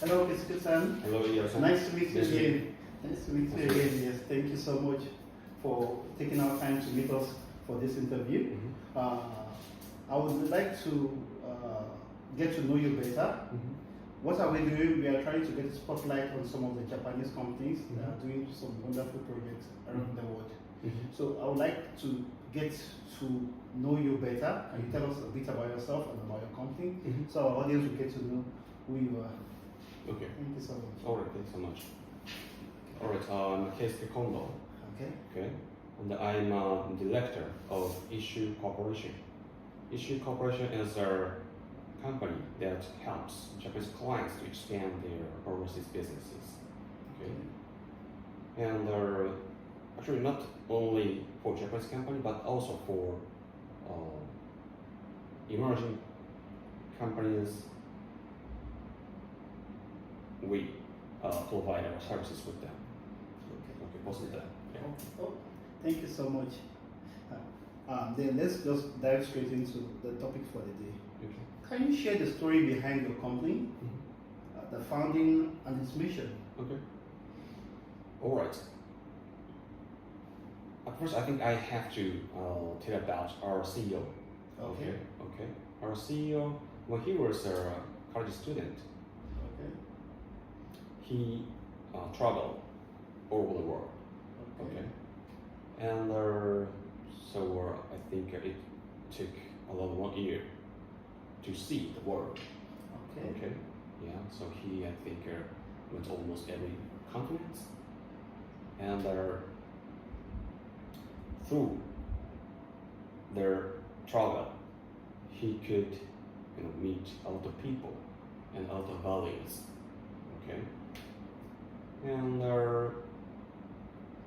Hello, Kisuke-san. Hello, yes. Nice to meet you again. Nice to meet you again. Yes, thank you so much for taking our time to meet us for this interview. I would like to get to know you better. What are we doing? We are trying to get a spotlight on some of the Japanese companies that are doing some wonderful projects around the world. So I would like to get to know you better. Can you tell us a bit about yourself and about your company? So our audience will get to know who you are. Okay. Thank you so much. All right, thanks so much. All right, I'm Keisuke Kondo. Okay. Okay. And I'm Director of Ishshu Corporation. Ishshu Corporation is a company that helps Japanese clients to expand their overseas businesses. Okay. And actually not only for Japanese company, but also for emerging companies. We provide our services with them. Okay, both of them. Yeah. Oh, thank you so much. Then let's just dive straight into the topic for the day. Okay. Can you share the story behind your company, the founding and its mission? Okay. All right. At first, I think I have to tell about our CEO. Okay. Okay. Our CEO, when he was a college student, Okay. he traveled all over the world. Okay. And so I think it took around 1 year to see the world. Okay. Okay. Yeah. So he, I think, went almost every continent, and through their travel, he could, meet a lot of people and a lot of values. Okay. And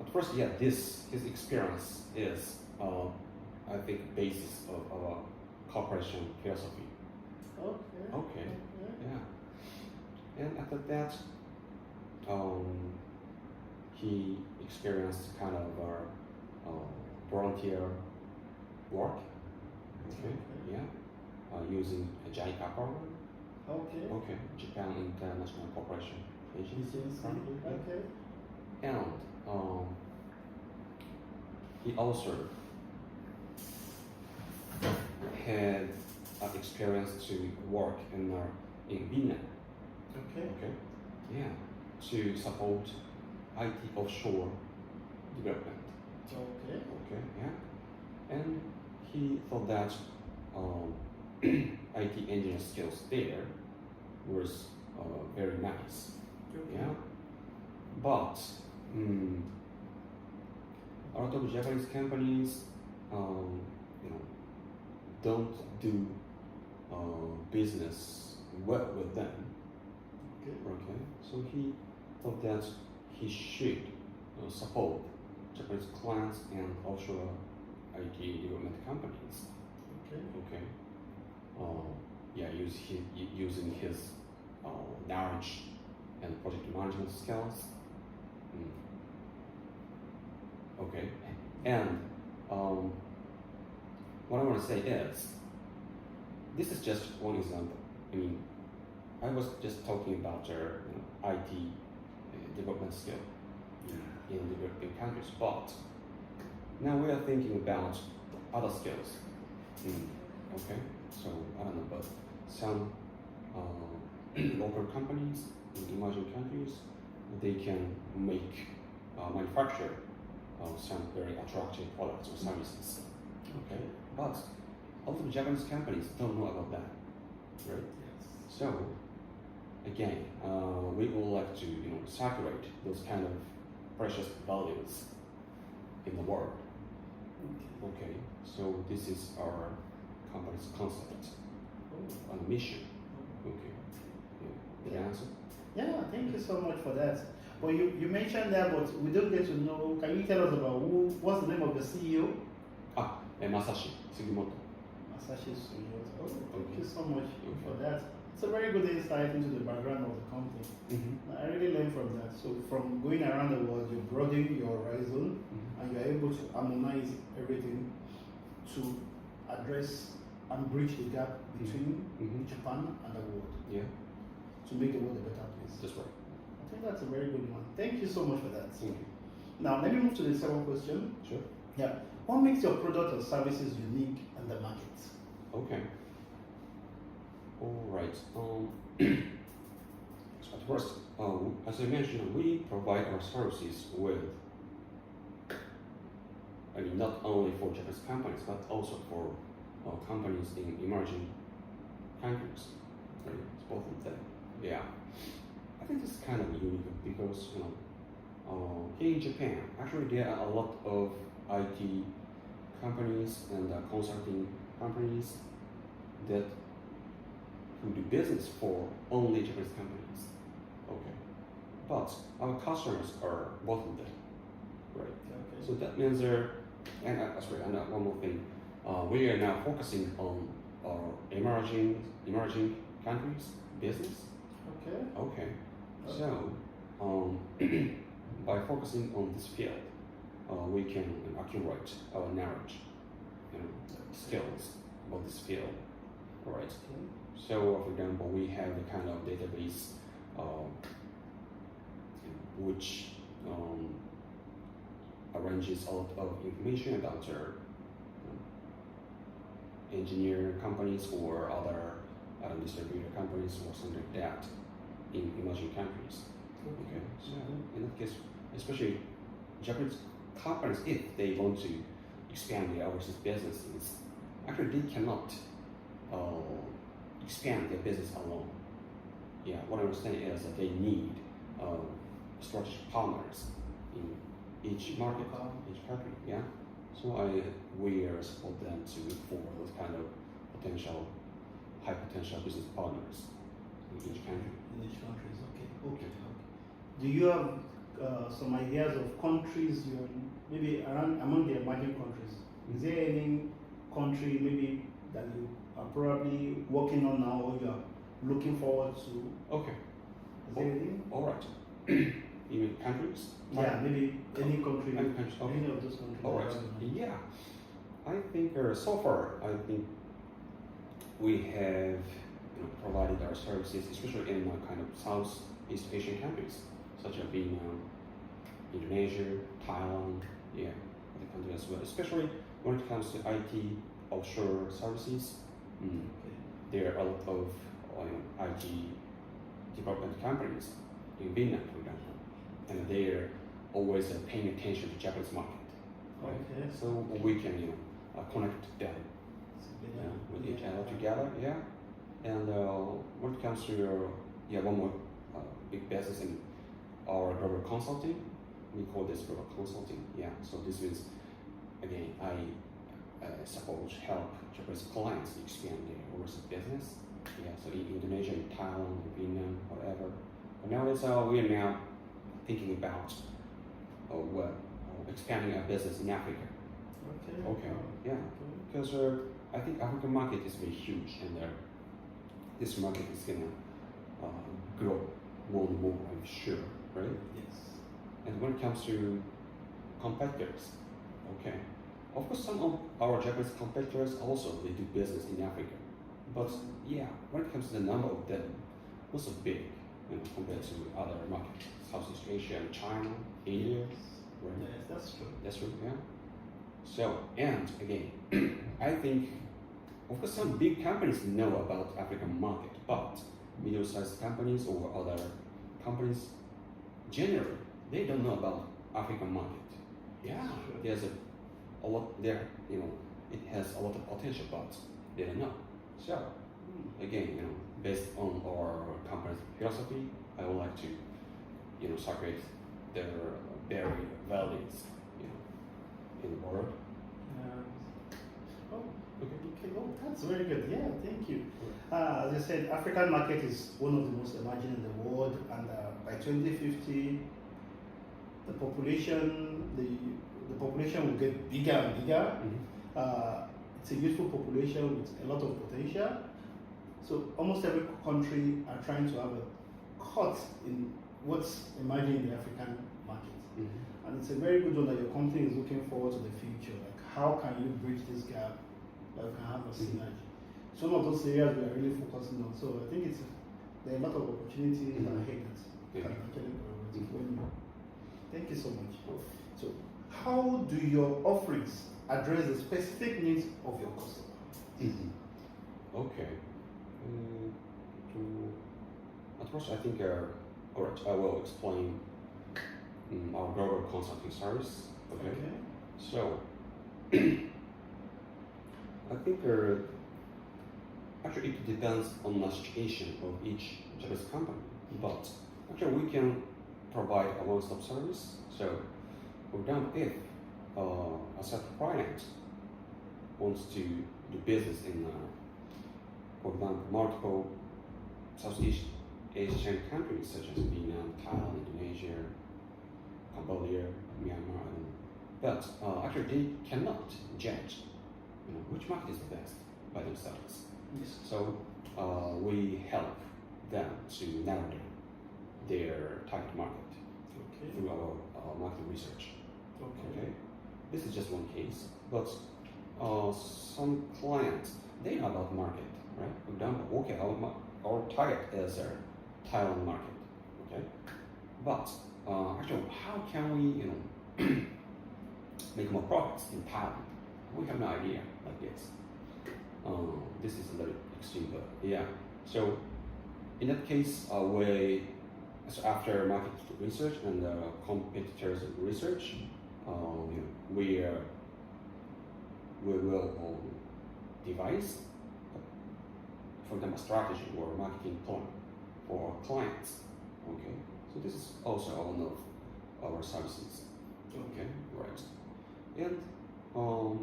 at first, yeah, his experience is, I think, basis of our corporation philosophy. Okay. Okay. Yeah. And after that, he experienced kind of volunteer work. Okay. Yeah. Using a JICA program. Okay. Okay. Japan International Corporation Agency. Okay. And he also had experience to work in Vietnam. Okay. Okay. Yeah. To support IT offshore development. Okay. Okay. Yeah. And he thought that IT engineering skills there was very nice. Okay. Yeah. But a lot of Japanese companies, don't do business well with them. Okay. Okay. So he thought that he should support Japanese clients and offshore IT development companies. Okay. Okay. Yeah, using his knowledge and project management skills. Okay. And what I want to say is, this is just one example. I mean, I was just talking about their IT development skill in developing countries, but now we are thinking about other skills. Okay, so I don't know, but some local companies in emerging countries, they can manufacture some very attractive products or services. Okay, but a lot of Japanese companies don't know about that, right? Yes. So again, we would like to circulate those kind of precious values in the world. Okay, so this is our company's concept and mission. Okay, yeah. The answer? Yeah, thank you so much for that. Well, you mentioned that, but we don't get to know. Can you tell us about what's the name of the CEO? Masashi Sugimoto. Masashi Sugimoto. Oh, thank Okay. you so much for that. It's a very good insight into the background of the company. I really learned from that. So from going around the world, you broaden your horizon and you're able to harmonize everything to address and bridge the gap between Japan and the world. Yeah. to make the world a better place. That's right. I think that's a very good one. Thank you so much for that. Thank you. Now, let me move to the second question. Sure. Yeah. What makes your product or services unique in the market? Okay. All right. So at first, as I mentioned, we provide our services with, I mean, not only for Japanese companies, but also for companies in emerging countries. Right? It's both of them. Yeah. I think it's kind of unique because, here in Japan, actually there are a lot of IT companies and consulting companies that who do business for only Japanese companies. Okay. But our customers are both of them. Right. Okay. So that means and one more thing, we are now focusing on our emerging countries business. Okay. Okay. So, by focusing on this field, we can accumulate our knowledge, skills about this field, right? Okay. So, for example, we have the kind of database which arranges a lot of information about our engineer companies or other distributor companies or something like that in emerging countries. Okay, so in that case, especially Japanese companies, if they want to expand their overseas businesses, actually they cannot expand their business alone. Yeah, what I understand is that they need strategic partners in each market, each country. Yeah, so we support them to look for those kind of high potential business partners in each country. In each country, okay. Do you have some ideas of countries you're maybe among the emerging countries? Is there any country maybe that you are probably working on now or you are looking forward to? Okay. Is there anything? All right. You mean countries? Yeah, maybe any country. Any countries, okay. Any of those countries. All right. Yeah. I think so far, we have provided our services, especially in kind of Southeast Asian countries, such as Vietnam, Indonesia, Thailand, other countries as well. Especially when it comes to IT offshore services, there are a lot of IT development companies in Vietnam, for example, and they are always paying attention to Japanese market. Right? Okay. So we can connect them with each other together. Yeah. And when it comes to one more big business in our global consulting, we call this global consulting. Yeah. So this means again I suppose help Japanese clients expand their overseas business. Yeah. So in Indonesia, in Thailand, in Vietnam, whatever. But nowadays we are now thinking about expanding our business in Africa. Okay. Okay. Yeah. Because I think African market is very huge, and this market is gonna grow more and more, I'm sure, right? Yes. And when it comes to competitors, okay, of course some of our Japanese competitors also they do business in Africa, but when it comes to the number of them, also big, compared to other markets, Southeast Asia, China, India, right? Yes, that's true. That's true, yeah. So, and again, I think, of course, some big companies know about African market, but middle-sized companies or other companies, generally, they don't know about African market. Yeah, there's a lot there, it has a lot of potential, but they don't know. So, again, based on our company's philosophy, I would like to, circulate their very values, in the world. Okay. Oh, that's very good. Yeah, thank you. As I said, African market is one of the most emerging in the world, and by 2050, the population will get bigger and bigger. It's a youthful population with a lot of potential. So almost every country are trying to have a cut in what's emerging in the African market. And it's a very good one that your company is looking forward to the future. Like, how can you bridge this gap that we can have a synergy? Some of those areas we are really focusing on. So I think it's there are a lot of opportunities Mhm. ahead that Yeah. can actually collaborate Mhm. when you. Thank you so much. Oh. So, how do your offerings address the specific needs of your customer? Mhm. Okay. At first, I think, all right, I will explain our global consulting service. Okay. So, I think actually it depends on the situation of each Japanese company, but actually we can provide a one-stop service. So, for example, if a certain client wants to do business in, for example, multiple Southeast Asian countries such as Vietnam, Thailand, Indonesia, Cambodia, Myanmar, but actually they cannot judge, which market is the best by themselves. Yes. So we help them to narrow down their target market through our market research. Okay. This is just one case, but some clients, they know about the market, right? For example, okay, our target is a Thailand market, okay? But actually, how can we, make more profits in Thailand? We have no idea like this. This is a little extreme, but yeah. So in that case, so after market research and competitors research, we will devise, for example, a strategy or a marketing plan for clients. Okay, so this is also one of our services. Okay, right. And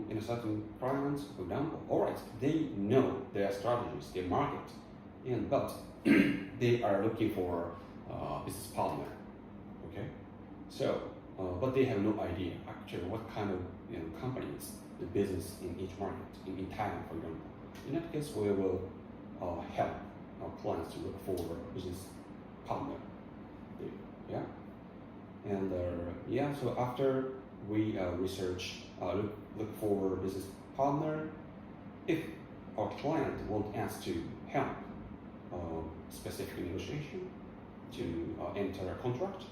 in a certain clients, for example, all right, they know their strategies, their market, but they are looking for a business partner. Okay, so but they have no idea actually what kind of companies the business in each market in Thailand, for example. In that case, we will help our clients to look for a business partner. Yeah, and so after we research, look for a business partner, if our client wants us to help specific negotiation to enter a contract,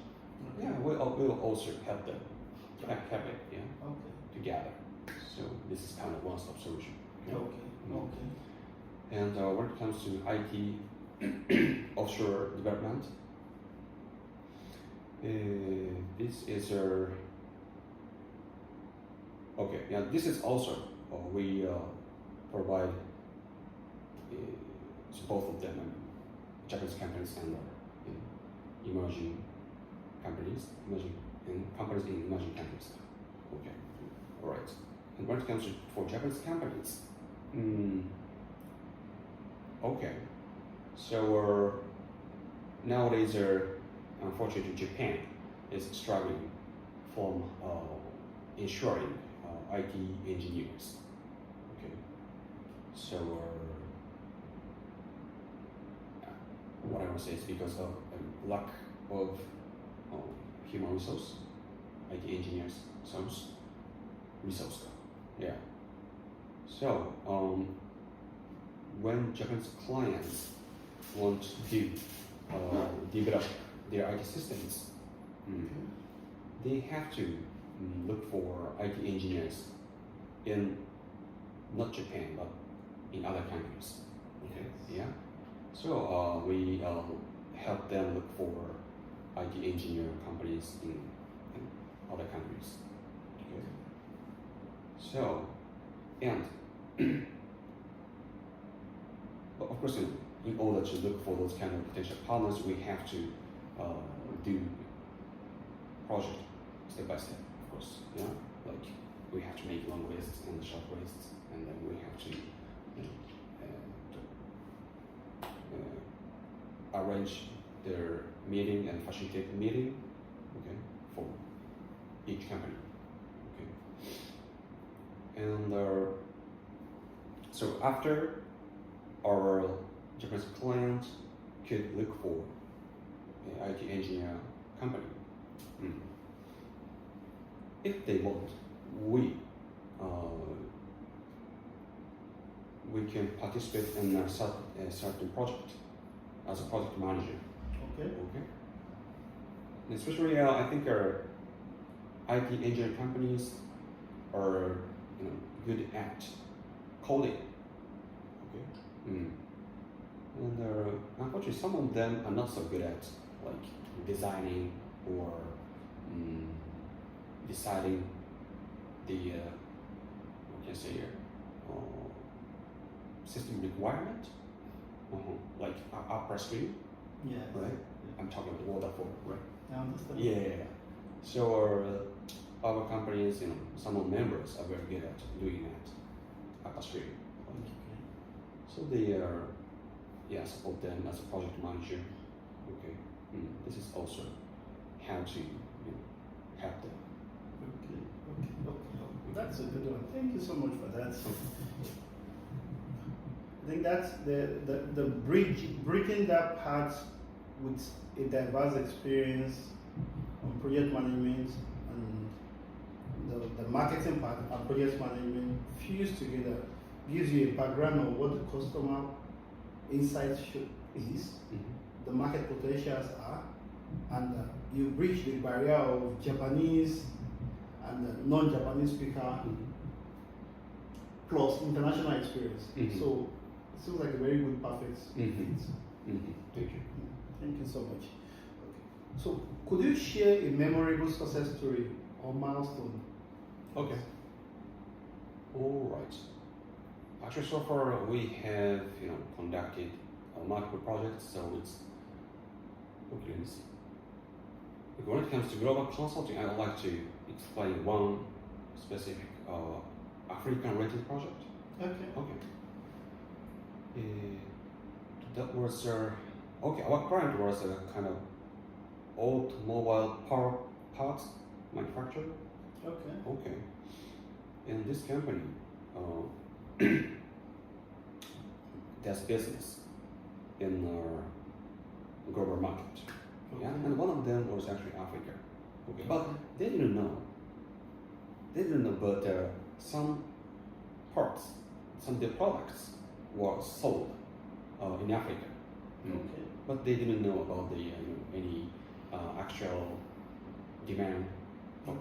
we'll also help them have it together. So this is kind of one-stop solution. And when it comes to IT offshore development, this is this is also we provide so both of them, Japanese companies and emerging companies, in emerging countries. Okay, all right. And when it comes to for Japanese companies, okay, so nowadays, unfortunately, Japan is struggling from ensuring IT engineers. Okay, so what I want to say is because of lack of human resource, IT engineers, resource. Yeah. So when Japanese clients want to develop their IT systems, they have to look for IT engineers in not Japan but in other countries. Okay. Yeah. So we help them look for IT engineer companies in other countries. Okay. So and but of course, in order to look for those kind of potential partners, we have to do project step by step, of course. Yeah, like we have to make long lists and short lists, and then we have to arrange their meeting and facilitate the meeting. Okay, for each company. Okay, and so after our Japanese client could look for an IT engineer company. If they want, we can participate in a certain project as a project manager. Okay. Okay. And especially, I think IT engineering companies are good at coding. Okay. And unfortunately, some of them are not so good at like designing or deciding the what can I say here, system requirement, like upstream, Yeah. right? I'm talking about waterfall, right? I understand. Yeah. So our companies, some of the members are very good at doing that upstream. Okay. So they support them as a project manager. Okay. This is also how to help them. Okay. That's a good one. Thank you so much for that. I think that's the bridging that part with a diverse experience on project management and the marketing part and project management fused together gives you a background of what the customer insights is, the market potentials are, and you bridge the barrier of Japanese and non-Japanese speaker plus international experience. So it seems like a very good perfect fit. Thank you. Thank you so much. Okay. So could you share a memorable success story or milestone? Okay. All right. Actually, so far we have conducted multiple projects. So it's okay. Let me see. When it comes to global consulting, I would like to explain one specific African-related project. Okay. That was our client was a kind of automobile parts manufacturer. Okay. And this company does business in the global market. Okay. Yeah, and one of them was actually Africa. Okay, but they didn't know. But some parts, some of the products were sold in Africa. Okay. But they didn't know about the any actual demand of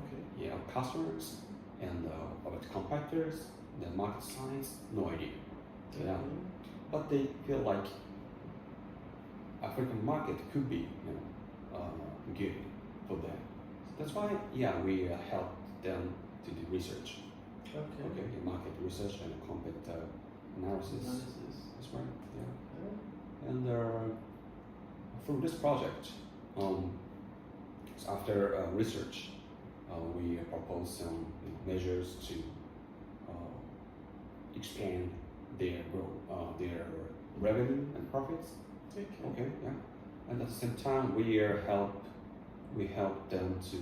customers and about competitors, the market size, no idea. Yeah. But they feel like African market could be good for them. That's why we helped them to do research. Okay, market research and competitor analysis. That's right. Yeah. And through this project, after research, we proposed some measures to expand their revenue and profits. Okay, yeah. And at the same time, we help them to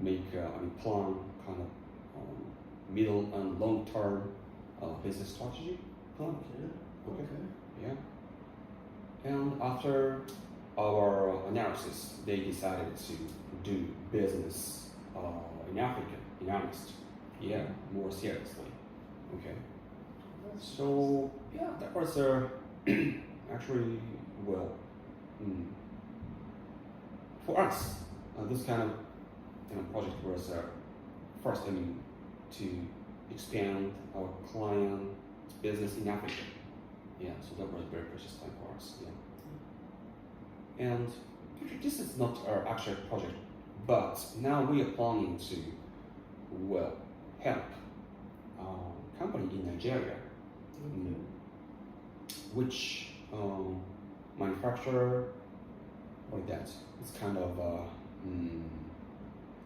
make plan kind of middle and long term business strategy plan. Okay. Yeah. And after our analysis, they decided to do business in Africa, in earnest. Yeah, more seriously. Okay. So that was actually for us, this kind of project was first to expand our client business in Africa. Yeah, so that was a very precious time for us. Yeah. And this is not our actual project, but now we are planning to help a company in Nigeria, which manufacture like that. It's kind of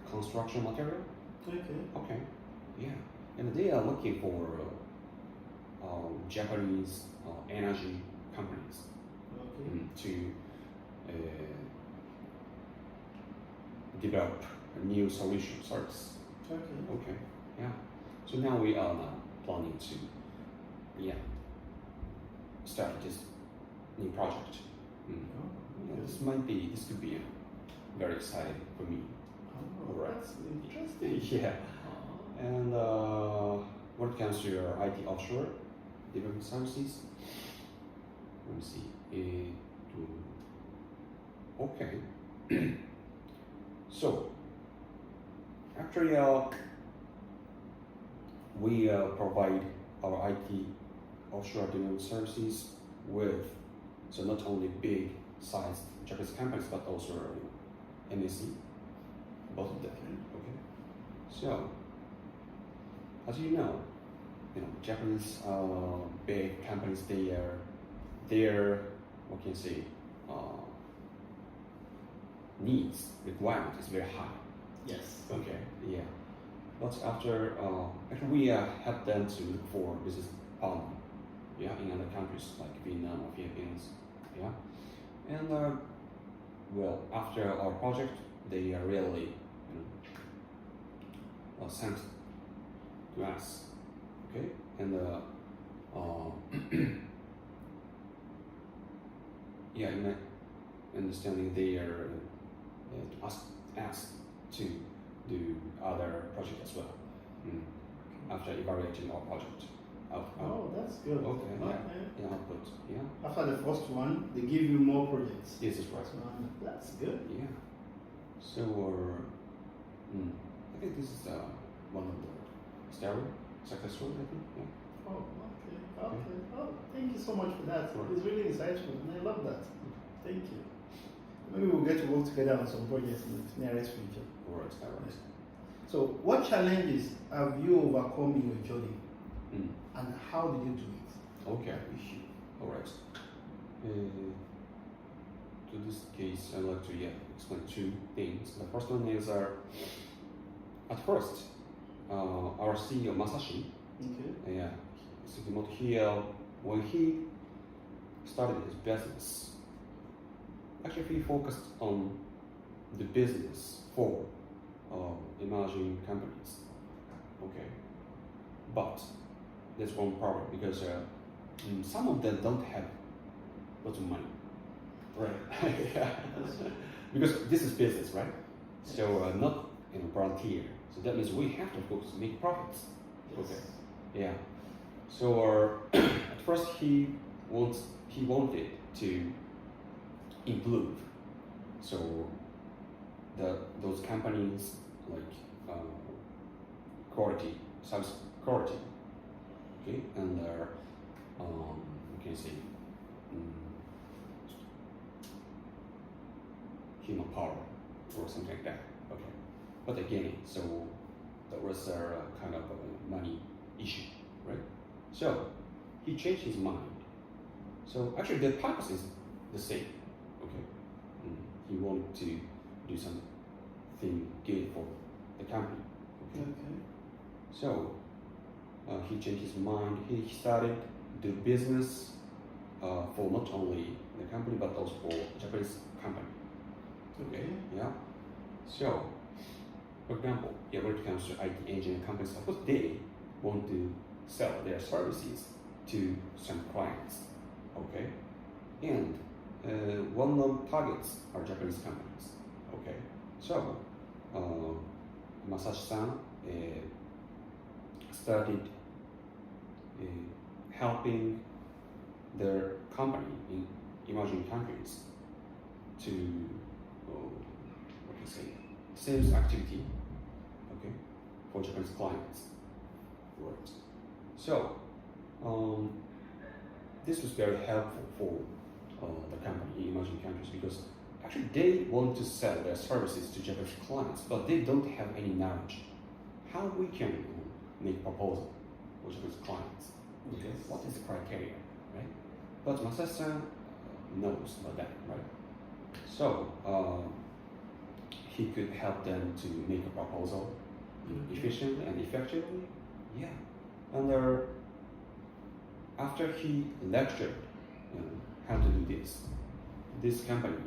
construction material. Okay. Yeah. And they are looking for Japanese energy companies to develop a new solution service. Okay. Yeah. So now we are planning to start this new project. This could be very exciting for me. Right. That's interesting. Yeah. And when it comes to your IT offshore development services, let me see. Okay. So, actually, we provide our IT offshore development services with, so not only big sized Japanese companies, but also MSC, both of them. Okay. So, as you know, Japanese big companies, their what can you say, needs, requirement is very high. Yes. Okay. Yeah. But after actually we help them to look for business partner, yeah, in other countries like Vietnam or Philippines, yeah. And well, after our project, they are really sent to us, okay, and yeah, in my understanding, they are asked to do other project as well after evaluating our project. Oh, that's good. Okay. Okay. Yeah. Output. Yeah. After the first one, they give you more projects. Yes, that's right. That's good. Yeah. So, I think this is one of the stereo success stories, I think. Yeah. Oh, okay. Okay. Oh, thank you so much for that. It's really insightful, and I love that. Thank you. Maybe we'll get to work together on some projects in the nearest future. All right. So, what challenges have you overcome in your journey, and how did you do it? Okay. All right. To this case, I'd like to explain two things. The first one is at first, our CEO Masashi, when he started his business, actually he focused on the business for emerging companies. Okay, but there's one problem because some of them don't have lots of money. Right. Yeah. Because this is business, right? So not volunteer. So that means we have to focus on make profits. Yes. Okay. Yeah. So at first he wanted to improve. So those companies like quality, service quality. Okay, and you can say human power or something like that. Okay, but again, so that was a kind of a money issue, right? So he changed his mind. So actually, the purpose is the same. Okay, he wanted to do something good for the company. Okay. So he changed his mind. He started to do business for not only the company but also for Japanese company. Okay. Yeah. So, for example, when it comes to IT engineering companies, of course they want to sell their services to some clients. Okay. And one of the targets are Japanese companies. Okay. So, Masashi-san started helping their company in emerging countries to what can I say, sales activity, okay, for Japanese clients. Right. So this was very helpful for the company in emerging countries because actually they want to sell their services to Japanese clients, but they don't have any knowledge how we can make proposal for Japanese clients. Okay. Yes. What is the criteria, right? But Masashi-san knows about that, right? So he could help them to make a proposal efficiently and effectively. Yeah. And after he lectured how to do this company,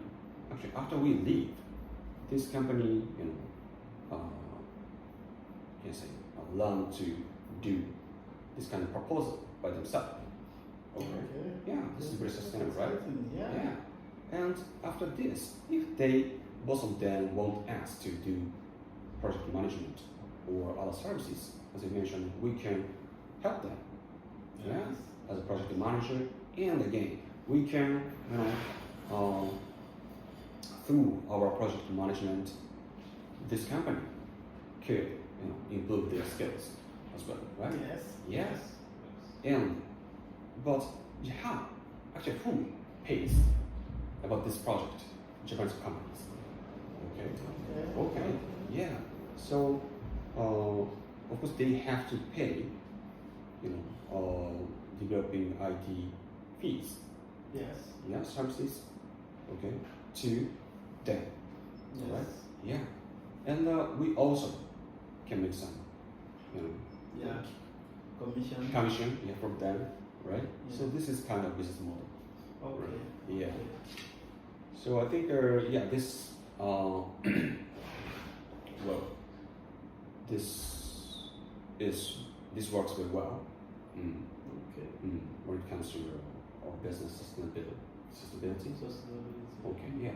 actually after we leave, this company, can say, learn to do this kind of proposal by themselves. Okay. Yeah, this is very sustainable, right? Yeah. And after this, if both of them want us to do project management or other services, as I mentioned, we can help them. Yes. Yeah, as a project manager, and again, we can through our project management, this company could improve their skills as well, right? Yes. And but actually who pays about this project? Japanese companies. Okay. Yeah. So of course they have to pay, developing IT fees. Yes. Yeah, services. Okay. To them. Yes. Right. Yeah. And we also can make some, commission, from them, right? Yeah. So this is kind of business model. Okay. Right? Yeah. Okay. So I think, this, well, this works very well. Okay. When it comes to our business sustainability. Okay. Yeah.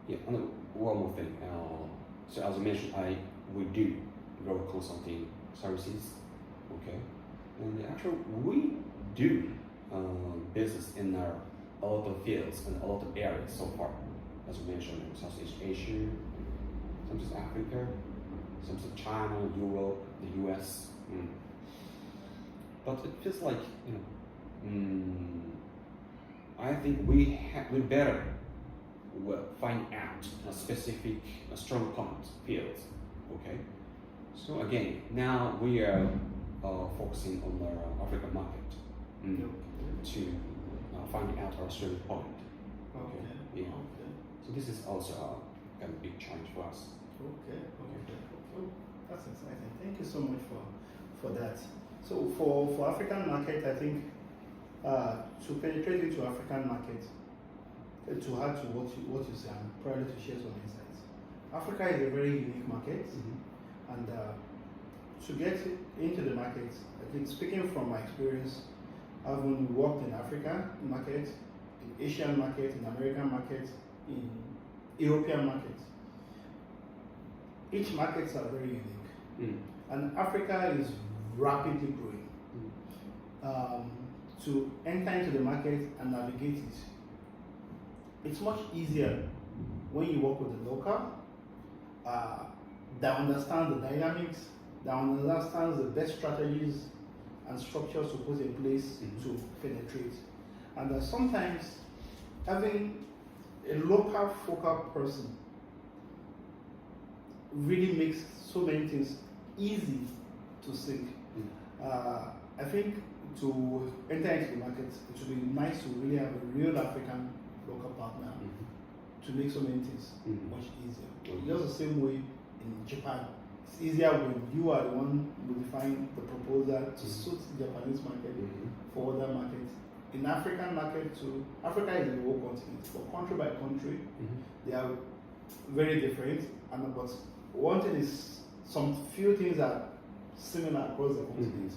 Yeah. And one more thing. So as I mentioned, we do road consulting services. Okay. And actually, we do business in a lot of fields and a lot of areas so far. As we mentioned, Southeast Asia, some of Africa, some of China, Europe, the US. But it feels like, I think we better find out a specific, strong point fields. Okay. So again, now we are focusing on the African market to find out our strong point. Okay. Yeah. Okay. So this is also a kind of big challenge for us. Okay. Oh, that's exciting. Thank you so much for that. So for African market, I think to penetrate into African market, to add to what you say, I'm proud to share some insights. Africa is a very unique market, and to get into the market, I think speaking from my experience, having worked in African market, in Asian market, in American market, in European market, each markets are very unique, and Africa is rapidly growing. To enter into the market and navigate it, it's much easier when you work with the local that understands the dynamics, that understands the best strategies and structures to put in place to penetrate. And sometimes having a local focal person really makes so many things easy to sync. I think to enter into the market, it would be nice to really have a real African local partner to make so many things much easier. Just the same way in Japan, it's easier when you are the one modifying the proposal to suit the Japanese market for other markets. In African market too, Africa is a whole continent. For country by country, they are very different. But one thing is, some few things are similar across the continent.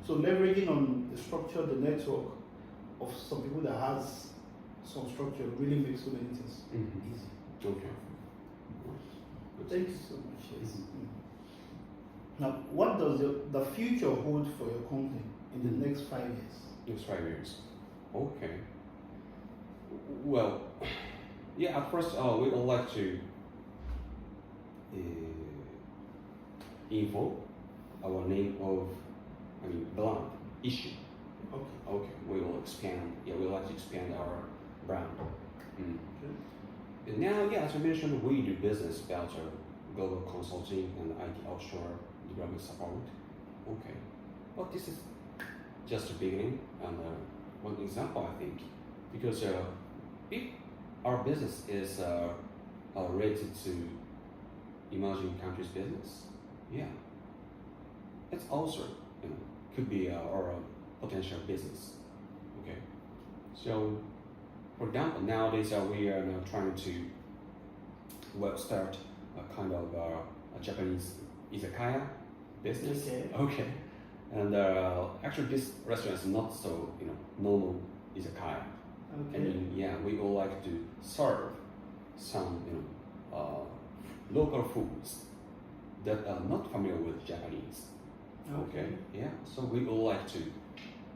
So leveraging on the structure, the network of some people that has some structure really makes so many things easy. Okay. Thank you so much. Yes. Now, what does the future hold for your company in the next 5 years? Next 5 years. Okay. Well, yeah. At first, we would like to info our name of, brand Ishshu. Okay. We will expand. Yeah, we would like to expand our brand. And now, yeah, as I mentioned, we do business about global consulting and IT offshore development support. Okay. But this is just the beginning and one example, I think, because if our business is related to emerging countries' business, yeah, it's also could be our potential business. Okay, so for example, nowadays we are now trying to start a kind of a Japanese izakaya business. Okay. And actually, this restaurant is not so normal izakaya. Okay. Yeah, we would like to serve some local foods that are not familiar with Japanese. Okay. Yeah. So we would like to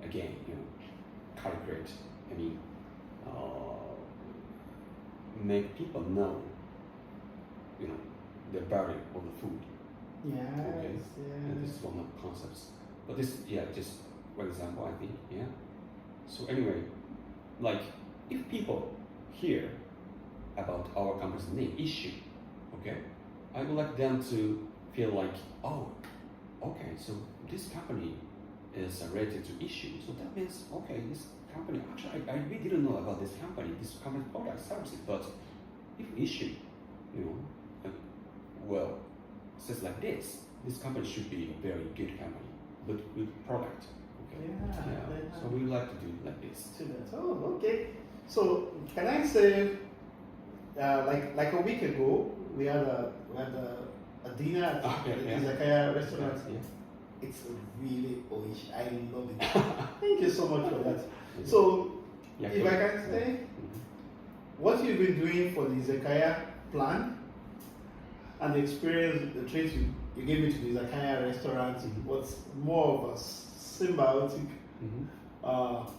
again calculate make people know, the value of the food. Yes, Okay. yeah. And this is one of the concepts. But this, just one example, I think, yeah. So anyway, like if people hear about our company's name, Ishshu, okay, I would like them to feel like, oh, okay, so this company is related to Ishshu, so that means, okay, this company, actually, I really didn't know about this company's product services, but if Ishshu, well, says like this company should be a very good company, but with product. Okay. Yeah. So we like to do it like this. Oh, okay. So can I say, like a week ago, we had a dinner at the Izakaya restaurant. Yeah. It's really oish. I love it. Thank you so much for that. So, if I can say, what you've been doing for the Izakaya plan and the experience, the traits you gave me to the Izakaya restaurant was more of a symbiotic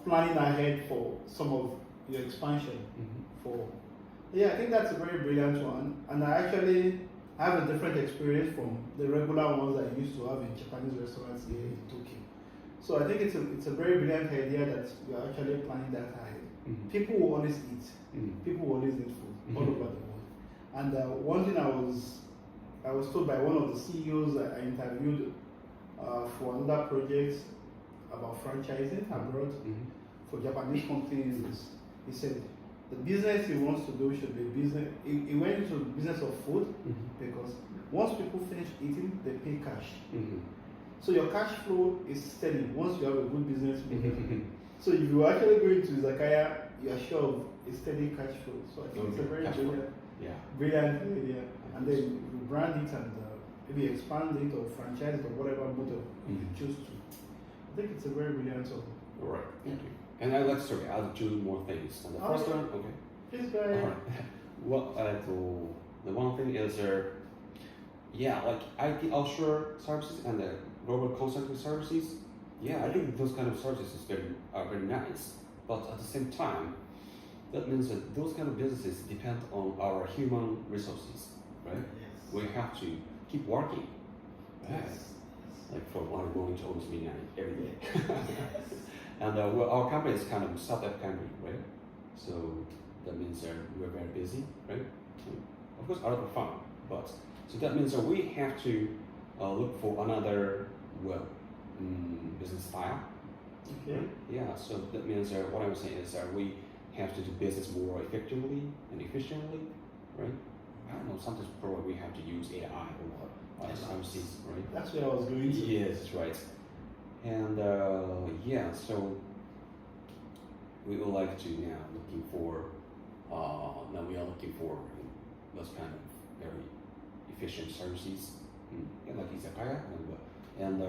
planning ahead for some of your expansion. I think that's a very brilliant one, and I actually have a different experience from the regular ones I used to have in Japanese restaurants here in Tokyo. So I think it's a very brilliant idea that you're actually planning that ahead. People will always eat. People will always eat food all over the world. And one thing I was told by one of the CEOs that I interviewed for another project about franchising abroad for Japanese companies is, he said the business he wants to do should be business. He went into the business of food because once people finish eating, they pay cash. So your cash flow is steady once you have a good business model. So if you actually go into Izakaya, you are sure of a steady cash flow. So I think it's a very brilliant idea. And then you brand it and maybe expand it or franchise it or whatever model you choose to. I think it's a very brilliant one. All right, thank you. And I'd like to add 2 more things. And the first one, okay. Please go ahead. Well, the one thing is, like IT offshore services and the global consulting services. Yeah, I think those kind of services are very nice. But at the same time, that means that those kind of businesses depend on our human resources, right? Yes. We have to keep working. Right? Yes. Like from 1 morning to almost midnight every day. Yes. And our company is kind of a startup company, right? So that means we're very busy, right? Of course, a lot of fun, but so that means that we have to look for another business style. Okay. Right? Yeah. So that means what I'm saying is we have to do business more effectively and efficiently, right? I don't know. Sometimes probably we have to use AI or other services, right? That's where I was going to. Yes, right. And so we would like to now looking for we are looking for those kind of very efficient services, like izakaya, and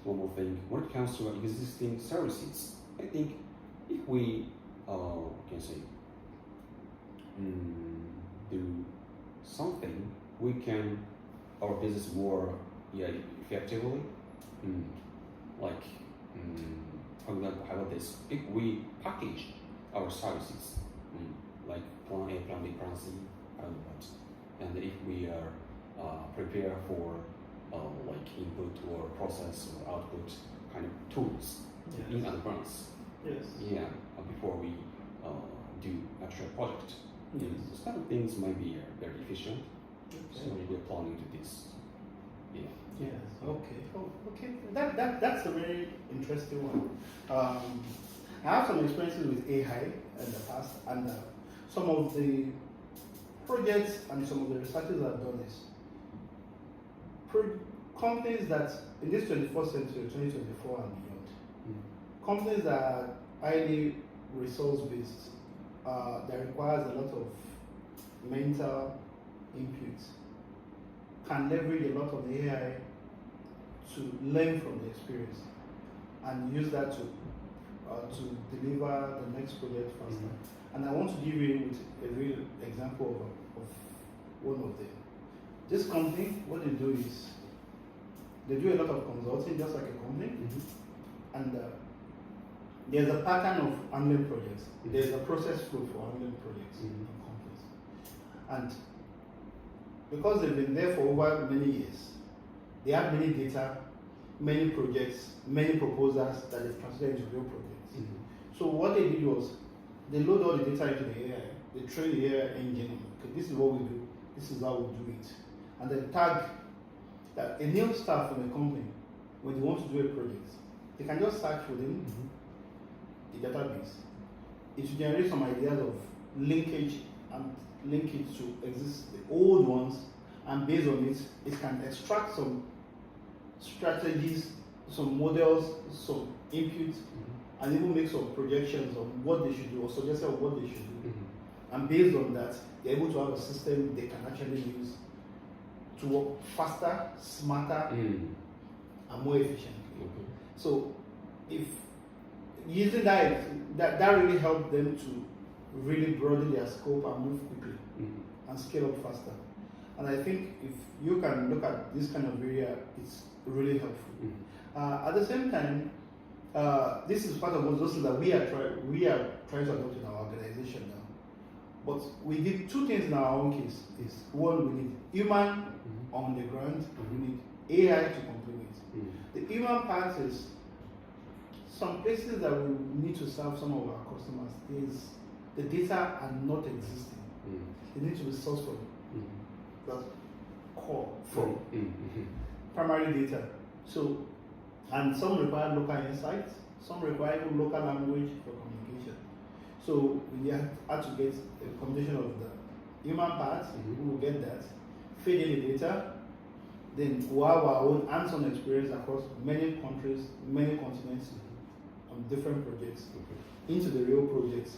one more thing. When it comes to existing services, I think if we can say do something, we can our business more effectively. Like, for example, how about this? If we package our services, like plan A, plan B, plan C, I don't know what, and if we are prepare for like input or process or output kind of tools in advance, before we do actual project, those kind of things might be very efficient. So we're planning to this. Yes. Okay. Oh, okay. That's a very interesting one. I have some experiences with AI in the past, and some of the projects and some of the researches I've done is companies that in this 21st century, 2024 and beyond, companies that are highly resource based, that requires a lot of mental input, can leverage a lot of the AI to learn from the experience and use that to deliver the next project faster. And I want to give you a real example of one of them. This company, what they do is they do a lot of consulting, just like a company, and there's a pattern of handling projects. There's a process flow for handling projects in companies. And because they've been there for over many years, they have many data, many projects, many proposals that they've translated into real projects. So what they did was they load all the data into the AI, they train the AI engine. Okay, this is what we do, this is how we do it. And then tag that a new staff in the company, when they want to do a project, they can just search within the database. It will generate some ideas of linkage and link it to the old ones, and based on it, it can extract some strategies, some models, some inputs, and even make some projections on what they should do or suggestions of what they should do. And based on that, they're able to have a system they can actually use to work faster, smarter, and more efficiently. So if using that really helped them to really broaden their scope and move quickly and scale up faster. And I think if you can look at this kind of area, it's really helpful. At the same time, this is part of those things that we are trying to adopt in our organization now. But we did two things in our own case. Is one, we need human on the ground, and we need AI to complement. The human part is some places that we need to serve some of our customers is the data are not existing. They need to be sourced from that's core from primary data. So, and some require local insights, some require even local language for communication. So we had to get a combination of the human part, we will get that, feed in the data, then we have our own hands-on experience across many countries, many continents, on different projects, into the real projects.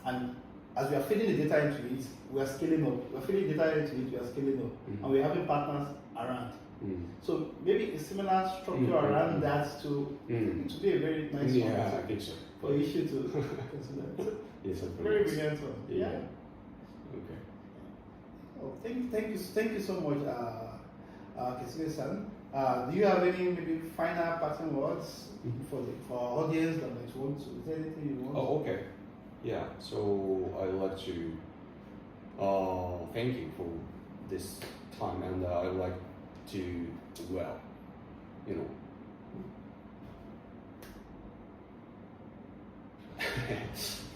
And as we are feeding the data into it, we are scaling up. We are feeding data into it, we are scaling up. And we are having partners around. So maybe a similar structure around that to be a very nice I think so. for Ishshu to consider. Yes, Very brilliant one. Yeah. Okay. Oh, thank you so much, Kesige-san. Do you have any maybe final passing words for our audience that might want to? Is there anything you want? Oh, okay. Yeah. So I'd like to thank you for this time, and I'd like to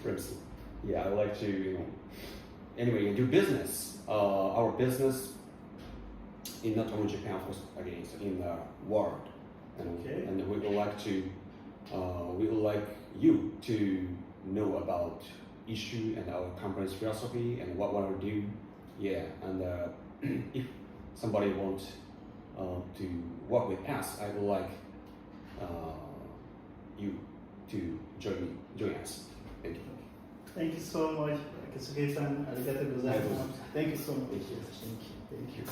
first, yeah, I like to anyway do business. Our business in not only Japan, of course, again, so in the world, and we would like you to know about Ishshu and our company's philosophy and what we do. Yeah, and if somebody wants to work with us, I would like you to join us. Thank you. Thank you so much, Kesige-san. Arigatou gozaimasu. Thank you so much. Thank you. Thank you.